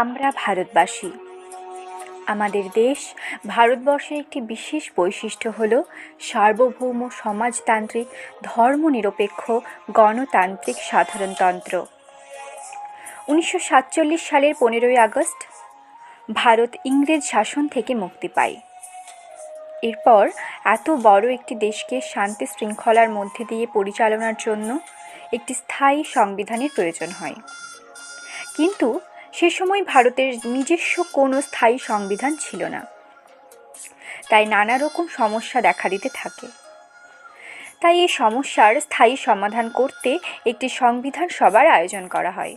আমরা ভারতবাসী। আমাদের দেশ ভারতবর্ষের একটি বিশেষ বৈশিষ্ট্য হল সার্বভৌম সমাজতান্ত্রিক ধর্মনিরপেক্ষ গণতান্ত্রিক সাধারণতন্ত্র। 1947 সালের 15ই আগস্ট ভারত ইংরেজ শাসন থেকে মুক্তি পায়। এরপর এত বড় একটি দেশকে শান্তি শৃঙ্খলার মধ্যে দিয়ে পরিচালনার জন্য একটি স্থায়ী সংবিধানের প্রয়োজন হয়। কিন্তু সে সময় ভারতের নিজস্ব কোনো স্থায়ী সংবিধান ছিল না, তাই নানা রকম সমস্যা দেখা দিতে থাকে। তাই এই সমস্যার স্থায়ী সমাধান করতে একটি সংবিধান সভার আয়োজন করা হয়।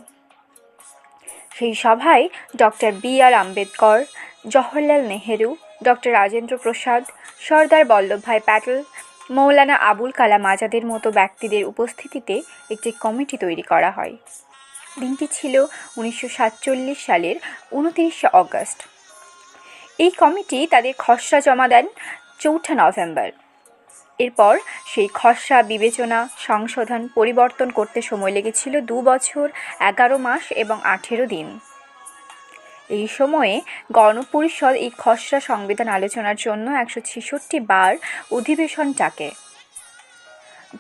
সেই সভায় doctor B R. Ambedkar, Jawaharlal Nehru, doctor Rajendra Prasad, Sardar Vallabhbhai Patel, Maulana Abul Kalam আজাদের মতো ব্যক্তিদের উপস্থিতিতে একটি কমিটি তৈরি করা হয়। দিনটি ছিল 1947 সালের 29শে অগস্ট। এই কমিটি তাদের খসড়া জমা দেন 4 নভেম্বর। এরপর সেই খসড়া বিবেচনা, সংশোধন, পরিবর্তন করতে সময় লেগেছিল 2 বছর, 11 মাস এবং 18 দিন। এই সময়ে গণপরিষদ এই খসড়া সংবিধান আলোচনার জন্য 166 বার অধিবেশন ডাকে।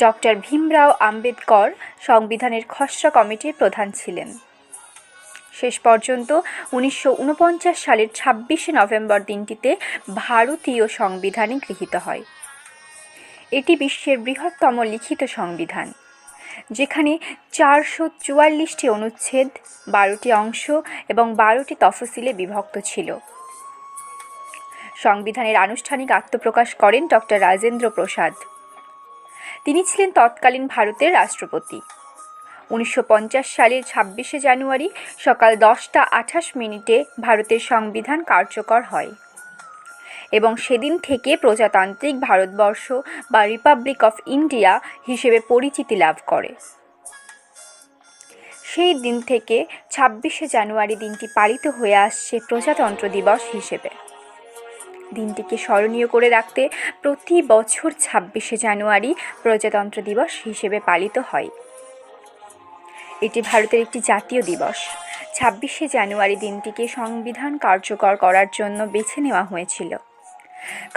ডক্টর ভীমরাও আম্বেদকর সংবিধানের খসড়া কমিটির প্রধান ছিলেন। শেষ পর্যন্ত 1949 সালের 26শে নভেম্বর দিনটিতে ভারতীয় সংবিধানে গৃহীত হয়। এটি বিশ্বের বৃহত্তম লিখিত সংবিধান, যেখানে 444টি অনুচ্ছেদ, 12টি অংশ এবং 12টি তফসিলে বিভক্ত ছিল। সংবিধানের আনুষ্ঠানিক আত্মপ্রকাশ করেন ডক্টর রাজেন্দ্র প্রসাদ। তিনি ছিলেন তৎকালীন ভারতের রাষ্ট্রপতি। 1950 সালের 26শে জানুয়ারি সকাল 10:28 ভারতের সংবিধান কার্যকর হয় এবং সেদিন থেকে প্রজাতান্ত্রিক ভারতবর্ষ বা রিপাবলিক অফ ইন্ডিয়া হিসেবে পরিচিতি লাভ করে। সেই দিন থেকে 26শে জানুয়ারি দিনটি পালিত হয়ে আসছে প্রজাতন্ত্র দিবস হিসেবে। দিনটিকে স্মরণীয় করে রাখতে প্রতি বছর 26শে জানুয়ারি প্রজাতন্ত্র দিবস হিসেবে পালিত হয়। এটি ভারতের একটি জাতীয় দিবস। 26শে জানুয়ারি দিনটিকে সংবিধান কার্যকর করার জন্য বেছে নেওয়া হয়েছিল,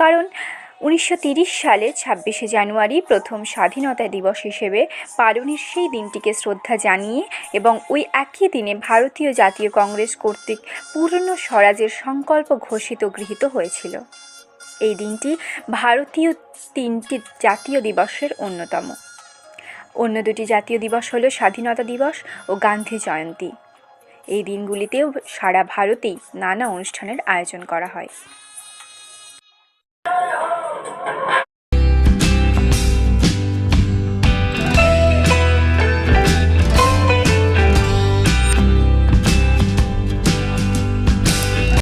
কারণ 1930 সালে 26শে জানুয়ারি প্রথম স্বাধীনতা দিবস হিসেবে পালনের সেই দিনটিকে শ্রদ্ধা জানিয়ে এবং ওই একই দিনে ভারতীয় জাতীয় কংগ্রেস কর্তৃক পূর্ণ স্বরাজের সংকল্প গৃহীত হয়েছিল। এই দিনটি ভারতীয় 3টি জাতীয় দিবসের অন্যতম। অন্য 2টি জাতীয় দিবস হলো স্বাধীনতা দিবস ও গান্ধী জয়ন্তী। এই দিনগুলিতেও সারা ভারতেই নানা অনুষ্ঠানের আয়োজন করা হয়।